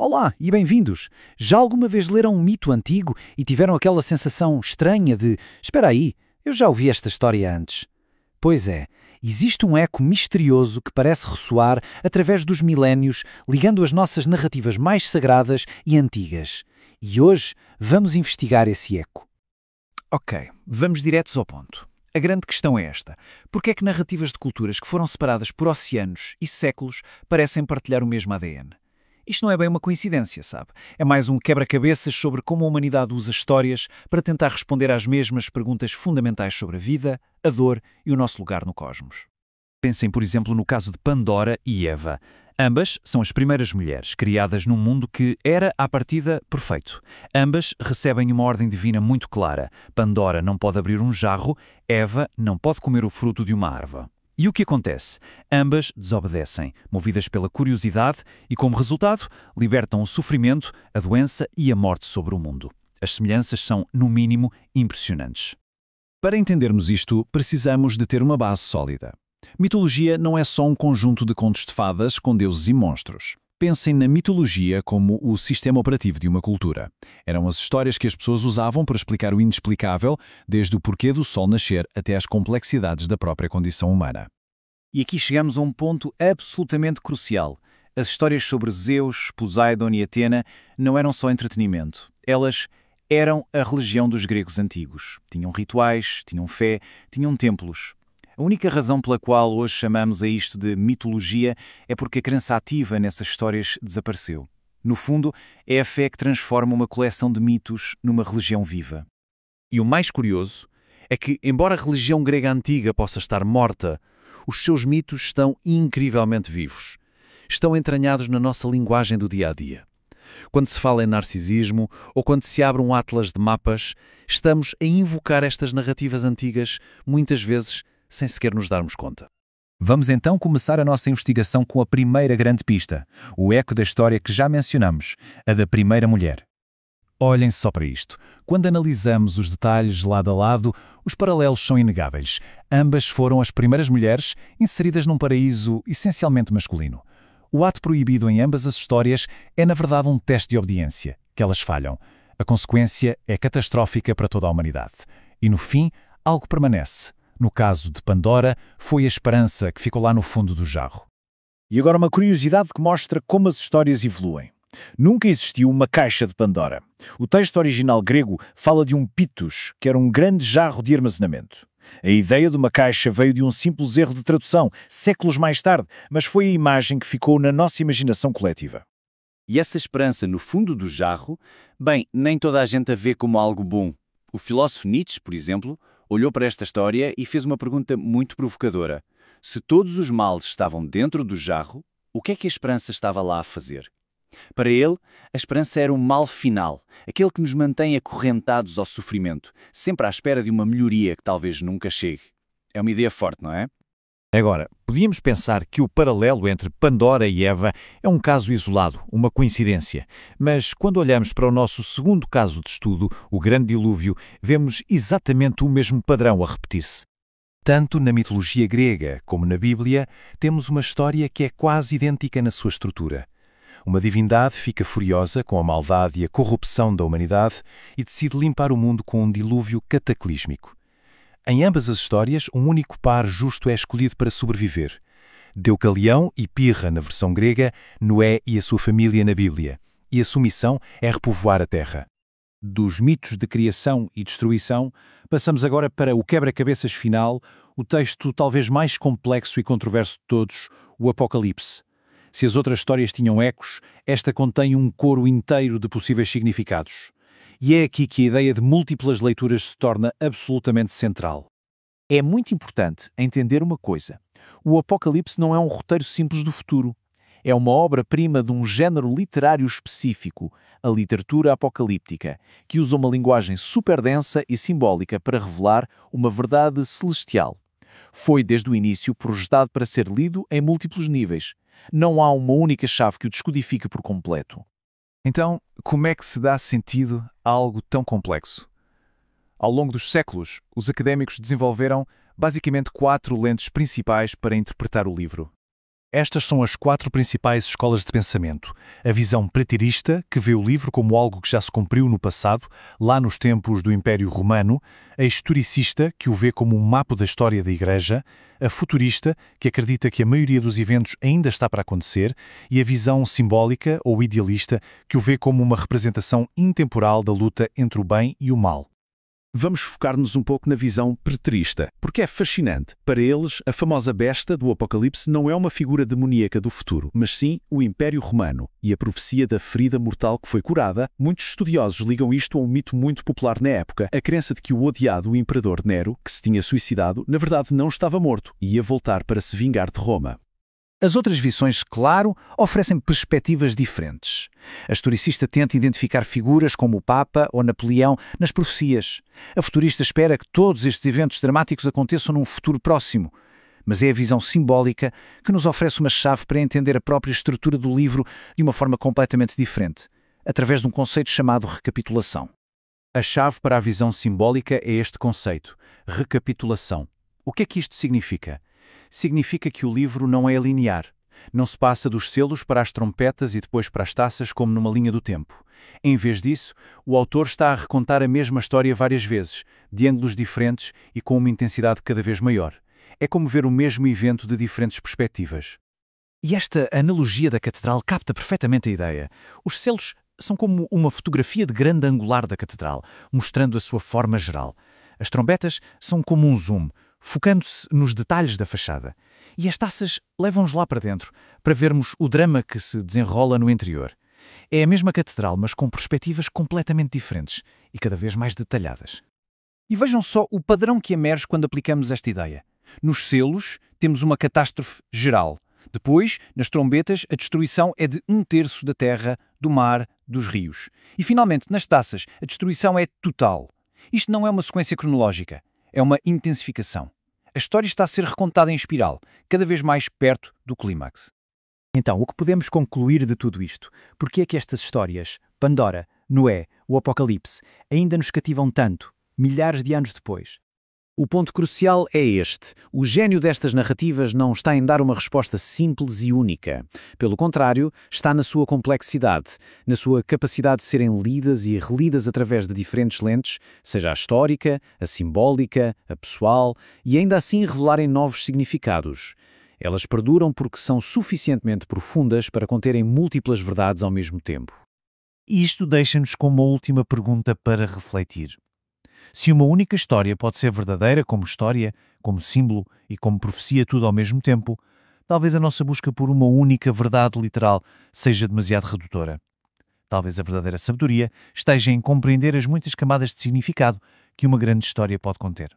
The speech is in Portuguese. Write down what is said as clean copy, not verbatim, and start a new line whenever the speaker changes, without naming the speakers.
Olá e bem-vindos! Já alguma vez leram um mito antigo e tiveram aquela sensação estranha de espera aí, eu já ouvi esta história antes? Pois é, existe um eco misterioso que parece ressoar através dos milénios, ligando as nossas narrativas mais sagradas e antigas. E hoje vamos investigar esse eco.
Ok, vamos diretos ao ponto. A grande questão é esta. Por que é que narrativas de culturas que foram separadas por oceanos e séculos parecem partilhar o mesmo ADN? Isto não é bem uma coincidência, sabe? É mais um quebra-cabeças sobre como a humanidade usa histórias para tentar responder às mesmas perguntas fundamentais sobre a vida, a dor e o nosso lugar no cosmos. Pensem, por exemplo, no caso de Pandora e Eva. Ambas são as primeiras mulheres criadas num mundo que era, à partida, perfeito. Ambas recebem uma ordem divina muito clara. Pandora não pode abrir um jarro, Eva não pode comer o fruto de uma árvore. E o que acontece? Ambas desobedecem, movidas pela curiosidade e, como resultado, libertam o sofrimento, a doença e a morte sobre o mundo. As semelhanças são, no mínimo, impressionantes. Para entendermos isto, precisamos de ter uma base sólida. Mitologia não é só um conjunto de contos de fadas com deuses e monstros. Pensem na mitologia como o sistema operativo de uma cultura. Eram as histórias que as pessoas usavam para explicar o inexplicável, desde o porquê do sol nascer até às complexidades da própria condição humana. E aqui chegamos a um ponto absolutamente crucial. As histórias sobre Zeus, Poseidon e Atena não eram só entretenimento. Elas eram a religião dos gregos antigos. Tinham rituais, tinham fé, tinham templos. A única razão pela qual hoje chamamos a isto de mitologia é porque a crença ativa nessas histórias desapareceu. No fundo, é a fé que transforma uma coleção de mitos numa religião viva. E o mais curioso é que, embora a religião grega antiga possa estar morta, os seus mitos estão incrivelmente vivos. Estão entranhados na nossa linguagem do dia-a-dia. Quando se fala em narcisismo ou quando se abre um atlas de mapas, estamos a invocar estas narrativas antigas, muitas vezes sem sequer nos darmos conta. Vamos então começar a nossa investigação com a primeira grande pista, o eco da história que já mencionamos, a da primeira mulher. Olhem só para isto. Quando analisamos os detalhes lado a lado, os paralelos são inegáveis. Ambas foram as primeiras mulheres inseridas num paraíso essencialmente masculino. O ato proibido em ambas as histórias é, na verdade, um teste de obediência, que elas falham. A consequência é catastrófica para toda a humanidade. E, no fim, algo permanece. No caso de Pandora, foi a esperança que ficou lá no fundo do jarro.
E agora uma curiosidade que mostra como as histórias evoluem. Nunca existiu uma caixa de Pandora. O texto original grego fala de um pitos, que era um grande jarro de armazenamento. A ideia de uma caixa veio de um simples erro de tradução, séculos mais tarde, mas foi a imagem que ficou na nossa imaginação coletiva.
E essa esperança no fundo do jarro, bem, nem toda a gente a vê como algo bom. O filósofo Nietzsche, por exemplo, olhou para esta história e fez uma pergunta muito provocadora. Se todos os males estavam dentro do jarro, o que é que a esperança estava lá a fazer? Para ele, a esperança era um mal final, aquele que nos mantém acorrentados ao sofrimento, sempre à espera de uma melhoria que talvez nunca chegue. É uma ideia forte, não é?
Agora, podíamos pensar que o paralelo entre Pandora e Eva é um caso isolado, uma coincidência. Mas quando olhamos para o nosso segundo caso de estudo, o Grande Dilúvio, vemos exatamente o mesmo padrão a repetir-se. Tanto na mitologia grega como na Bíblia, temos uma história que é quase idêntica na sua estrutura. Uma divindade fica furiosa com a maldade e a corrupção da humanidade e decide limpar o mundo com um dilúvio cataclísmico. Em ambas as histórias, um único par justo é escolhido para sobreviver. Deucalião e Pirra na versão grega, Noé e a sua família na Bíblia. E a sua missão é repovoar a terra.
Dos mitos de criação e destruição, passamos agora para o quebra-cabeças final, o texto talvez mais complexo e controverso de todos, o Apocalipse. Se as outras histórias tinham ecos, esta contém um coro inteiro de possíveis significados. E é aqui que a ideia de múltiplas leituras se torna absolutamente central. É muito importante entender uma coisa. O Apocalipse não é um roteiro simples do futuro. É uma obra-prima de um género literário específico, a literatura apocalíptica, que usa uma linguagem super densa e simbólica para revelar uma verdade celestial. Foi desde o início projetado para ser lido em múltiplos níveis. Não há uma única chave que o descodifique por completo.
Então, como é que se dá sentido a algo tão complexo? Ao longo dos séculos, os académicos desenvolveram basicamente 4 lentes principais para interpretar o livro.
Estas são as 4 principais escolas de pensamento. A visão preterista, que vê o livro como algo que já se cumpriu no passado, lá nos tempos do Império Romano. A historicista, que o vê como um mapa da história da Igreja. A futurista, que acredita que a maioria dos eventos ainda está para acontecer. E a visão simbólica, ou idealista, que o vê como uma representação intemporal da luta entre o bem e o mal.
Vamos focar-nos um pouco na visão preterista, porque é fascinante. Para eles, a famosa besta do Apocalipse não é uma figura demoníaca do futuro, mas sim o Império Romano e a profecia da ferida mortal que foi curada. Muitos estudiosos ligam isto a um mito muito popular na época, a crença de que o odiado imperador Nero, que se tinha suicidado, na verdade não estava morto e ia voltar para se vingar de Roma.
As outras visões, claro, oferecem perspectivas diferentes. A historicista tenta identificar figuras como o Papa ou Napoleão nas profecias. A futurista espera que todos estes eventos dramáticos aconteçam num futuro próximo. Mas é a visão simbólica que nos oferece uma chave para entender a própria estrutura do livro de uma forma completamente diferente, através de um conceito chamado recapitulação.
A chave para a visão simbólica é este conceito, recapitulação. O que é que isto significa? Significa que o livro não é linear. Não se passa dos selos para as trompetas e depois para as taças como numa linha do tempo. Em vez disso, o autor está a recontar a mesma história várias vezes, de ângulos diferentes e com uma intensidade cada vez maior. É como ver o mesmo evento de diferentes perspectivas.
E esta analogia da catedral capta perfeitamente a ideia. Os selos são como uma fotografia de grande angular da catedral, mostrando a sua forma geral. As trombetas são como um zoom, focando-se nos detalhes da fachada. E as taças levam-nos lá para dentro, para vermos o drama que se desenrola no interior. É a mesma catedral, mas com perspectivas completamente diferentes e cada vez mais detalhadas. E vejam só o padrão que emerge quando aplicamos esta ideia. Nos selos, temos uma catástrofe geral. Depois, nas trombetas, a destruição é de 1/3 da terra, do mar, dos rios. E, finalmente, nas taças, a destruição é total. Isto não é uma sequência cronológica. É uma intensificação. A história está a ser recontada em espiral, cada vez mais perto do clímax. Então, o que podemos concluir de tudo isto? Por que é que estas histórias, Pandora, Noé, o Apocalipse, ainda nos cativam tanto, milhares de anos depois? O ponto crucial é este. O gênio destas narrativas não está em dar uma resposta simples e única. Pelo contrário, está na sua complexidade, na sua capacidade de serem lidas e relidas através de diferentes lentes, seja a histórica, a simbólica, a pessoal, e ainda assim revelarem novos significados. Elas perduram porque são suficientemente profundas para conterem múltiplas verdades ao mesmo tempo.
Isto deixa-nos com uma última pergunta para refletir. Se uma única história pode ser verdadeira como história, como símbolo e como profecia tudo ao mesmo tempo, talvez a nossa busca por uma única verdade literal seja demasiado redutora. Talvez a verdadeira sabedoria esteja em compreender as muitas camadas de significado que uma grande história pode conter.